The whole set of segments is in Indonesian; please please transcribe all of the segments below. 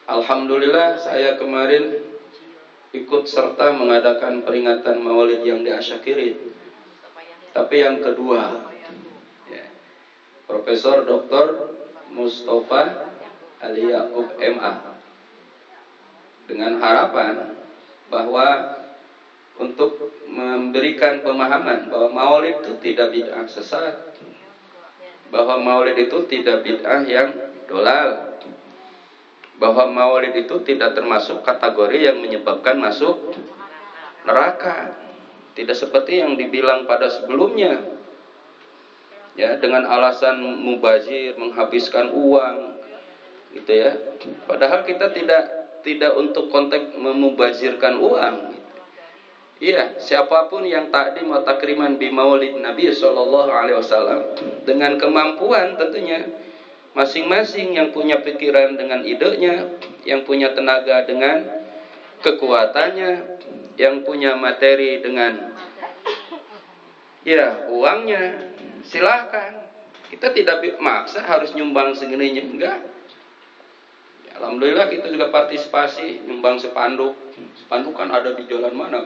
Alhamdulillah saya kemarin ikut serta mengadakan peringatan Maulid yang di Asyakirin. Tapi yang kedua, ya, Profesor Dr. Mustafa Ali Ya'qub MA, dengan harapan bahwa untuk memberikan pemahaman bahwa Maulid itu tidak bid'ah sesat, bahwa Maulid itu tidak bid'ah yang dolal, bahwa Maulid itu tidak termasuk kategori yang menyebabkan masuk neraka, tidak seperti yang dibilang pada sebelumnya, ya, dengan alasan mubazir, menghabiskan uang, gitu ya. Padahal kita tidak untuk konteks memubazirkan uang. Iya, siapapun yang takdim atau takriman bi Maulid Nabi Sallallahu Alaihi Wasallam dengan kemampuan tentunya masing-masing, yang punya pikiran dengan idenya, yang punya tenaga dengan kekuatannya, yang punya materi dengan ya uangnya, silahkan. Kita tidak maksa harus nyumbang segininya, enggak. Ya, alhamdulillah kita juga partisipasi nyumbang spanduk. Spanduk kan ada di jalan mana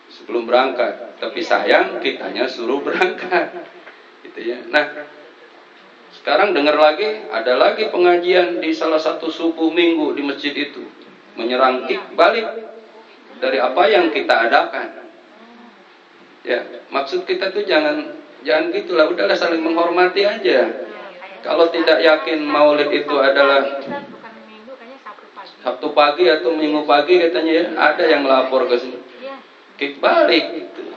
sebelum berangkat, tapi sayang kitanya suruh berangkat, gitu ya. Nah, sekarang dengar lagi, ada lagi pengajian di salah satu subuh minggu di masjid itu, menyerang balik dari apa yang kita adakan. Ya, maksud kita tuh jangan gitulah, udahlah saling menghormati aja. Kalau tidak yakin Maulid itu adalah Sabtu pagi atau Minggu pagi katanya, ya, ada yang melapor ke sini, kick balik gitu.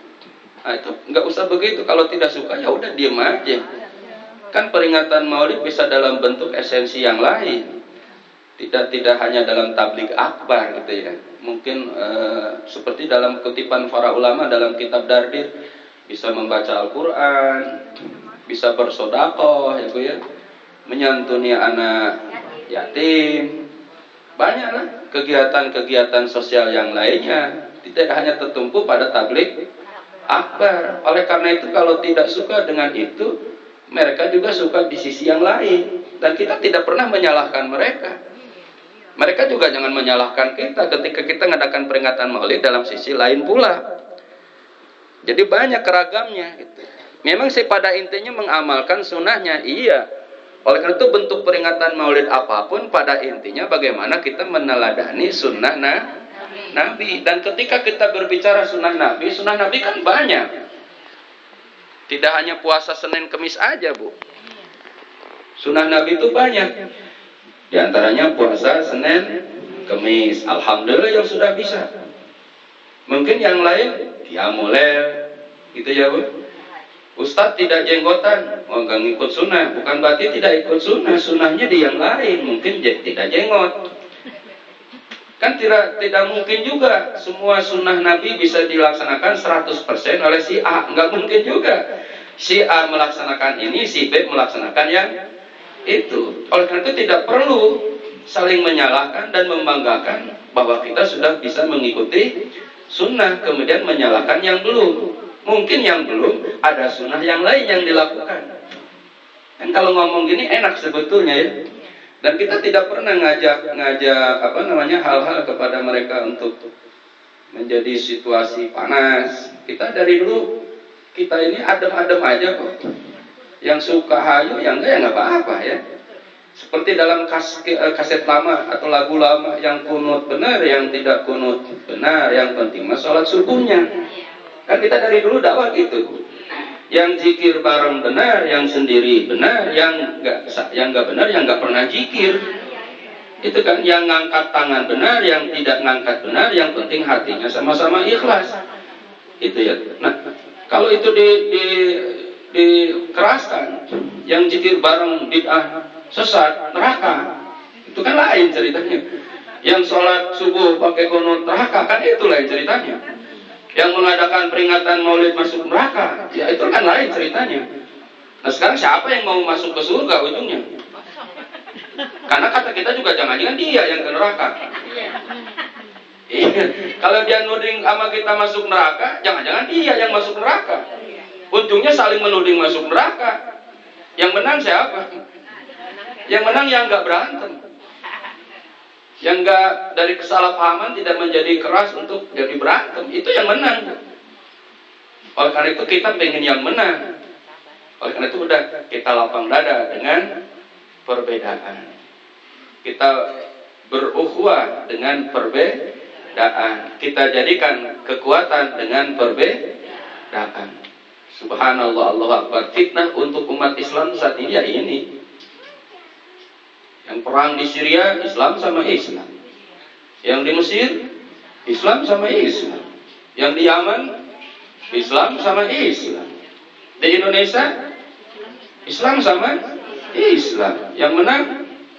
Nah, itu nggak usah begitu. Kalau tidak suka ya udah diem aja. Kan peringatan Maulid bisa dalam bentuk esensi yang lain, tidak hanya dalam tabligh akbar gitu ya. Mungkin seperti dalam kutipan para ulama dalam kitab Dardir, bisa membaca Al-Quran, bisa bersedekah ya, menyantuni anak yatim, banyaklah kegiatan-kegiatan sosial yang lainnya, tidak hanya tertumpu pada tabligh akbar. Oleh karena itu kalau tidak suka dengan itu, mereka juga suka di sisi yang lain, dan kita tidak pernah menyalahkan mereka. Mereka juga jangan menyalahkan kita ketika kita mengadakan peringatan Maulid dalam sisi lain pula. Jadi banyak keragamnya gitu. Memang sih pada intinya mengamalkan sunnahnya, iya. Oleh karena itu bentuk peringatan Maulid apapun pada intinya bagaimana kita meneladani sunnah Nabi. Dan ketika kita berbicara sunnah Nabi kan banyak. Tidak hanya puasa Senin Kemis aja, Bu. Sunnah Nabi itu banyak. Di antaranya puasa Senin Kemis, alhamdulillah yang sudah bisa. Mungkin yang lain qiyamul, gitu ya, Bu. Ustadz tidak jenggotan, nggak ngikut sunnah, bukan berarti tidak ikut sunnah. Sunnahnya di yang lain, mungkin tidak jenggot. Kan tidak mungkin juga semua sunnah Nabi bisa dilaksanakan 100% oleh si A, nggak mungkin juga. Si A melaksanakan ini, si B melaksanakan yang itu. Oleh karena itu tidak perlu saling menyalahkan dan membanggakan bahwa kita sudah bisa mengikuti sunnah kemudian menyalahkan yang belum. Mungkin yang belum ada sunnah yang lain yang dilakukan. Kan kalau ngomong gini enak sebetulnya ya. Dan kita tidak pernah ngajak hal-hal kepada mereka untuk menjadi situasi panas. Kita dari dulu kita ini adem-adem aja kok. Yang suka hayu, yang enggak ya nggak apa-apa ya. Seperti dalam kaset lama atau lagu lama, yang kunut benar, yang tidak kunut benar, yang penting mah sholat subuhnya. Kan kita dari dulu dakwah gitu. Yang zikir bareng benar, yang sendiri benar, yang enggak benar, yang enggak pernah zikir. Itu kan yang ngangkat tangan benar, yang tidak ngangkat benar, yang penting hatinya sama-sama ikhlas. Itu ya. Nah, kalau itu dikeraskan, yang zikir bareng bid'ah, sesat, neraka, itu kan lain ceritanya. Yang sholat subuh pakai kunut neraka, kan itu lain ceritanya. Yang mengadakan peringatan Maulid masuk neraka, ya itu kan lain ceritanya. Nah sekarang siapa yang mau masuk ke surga ujungnya? Karena kata kita juga jangan-jangan dia yang ke neraka. Iya. Kalau dia nuding sama kita masuk neraka, jangan-jangan dia yang masuk neraka. Ujungnya saling menuding masuk neraka. Yang menang siapa? Yang menang yang nggak berantem. Yang enggak dari kesalahpahaman tidak menjadi keras untuk jadi berantem. Itu yang menang. Oleh karena itu kita pengen yang menang. Oleh karena itu udah kita lapang dada dengan perbedaan. Kita berukhuwah dengan perbedaan. Kita jadikan kekuatan dengan perbedaan. Subhanallah, Allahu Akbar. Fitnah untuk umat Islam saat ini ya ini. Yang perang di Syria, Islam sama Islam. Yang di Mesir, Islam sama Islam. Yang di Yaman, Islam sama Islam. Di Indonesia, Islam sama Islam. Yang menang,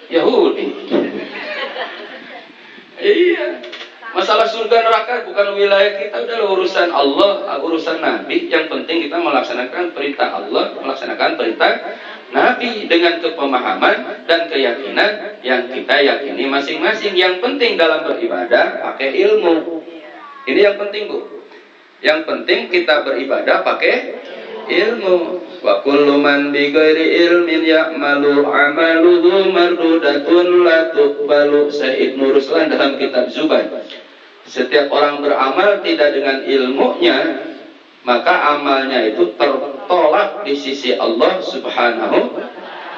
Yahudi. Iya. Masalah surga neraka bukan wilayah kita, udah urusan Allah, urusan Nabi. Yang penting kita melaksanakan perintah Allah, melaksanakan perintah Nabi dengan kepemahaman dan keyakinan yang kita yakini masing-masing. Yang penting dalam beribadah pakai ilmu. Ini yang penting, Bu. Yang penting kita beribadah pakai ilmu. Wa kullu man bi ghairi ilmin ya'malu 'amaluhu mardudatun la tuqbalu. Sayyid Nur Ruslan dalam kitab Zubair. Setiap orang beramal tidak dengan ilmunya, maka amalnya itu tertolak di sisi Allah Subhanahu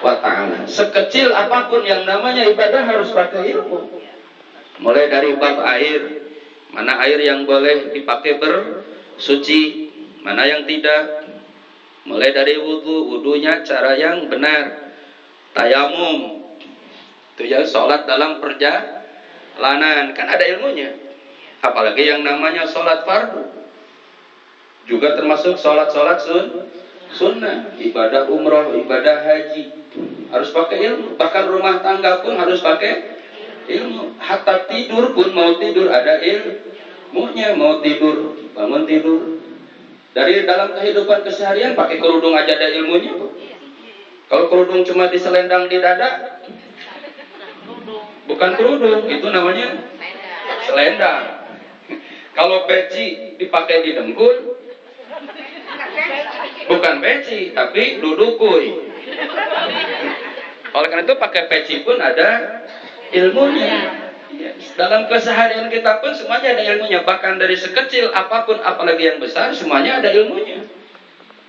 wa ta'ala. Sekecil apapun yang namanya ibadah harus pakai ilmu. Mulai dari bab air, mana air yang boleh dipakai bersuci, mana yang tidak. Mulai dari wudunya cara yang benar. Tayamum, itu ya sholat dalam perjalanan, kan ada ilmunya. Apalagi yang namanya sholat fardu, juga termasuk sholat-sholat sunnah, ibadah umroh, ibadah haji, harus pakai ilmu. Bahkan rumah tangga pun harus pakai ilmu. Hatta tidur pun, mau tidur ada ilmunya. Mau tidur, bangun tidur. Dari dalam kehidupan keseharian pakai kerudung aja ada ilmunya. Kalau kerudung cuma diselendang di dada, bukan kerudung, itu namanya selendang. Kalau peci dipakai di dengkul, bukan peci, tapi dudukui. Oleh karena itu pakai peci pun ada ilmunya. Dalam keseharian kita pun semuanya ada ilmunya. Bahkan dari sekecil apapun, apalagi yang besar, semuanya ada ilmunya.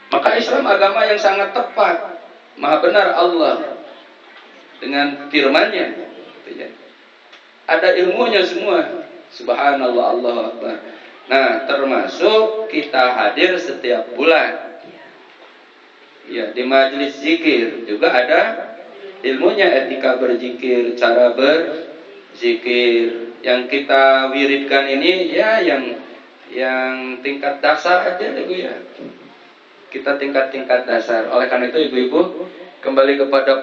Maka Islam agama yang sangat tepat. Maha benar Allah dengan firman-Nya. Ada ilmunya semua. Subhanallah, Allahu Akbar. Nah, termasuk kita hadir setiap bulan. Ya, di majelis zikir juga ada ilmunya, etika berzikir, cara berzikir. Yang kita wiridkan ini ya yang tingkat dasar aja deh, Bu ya. Kita tingkat dasar. Oleh karena itu ibu-ibu kembali kepada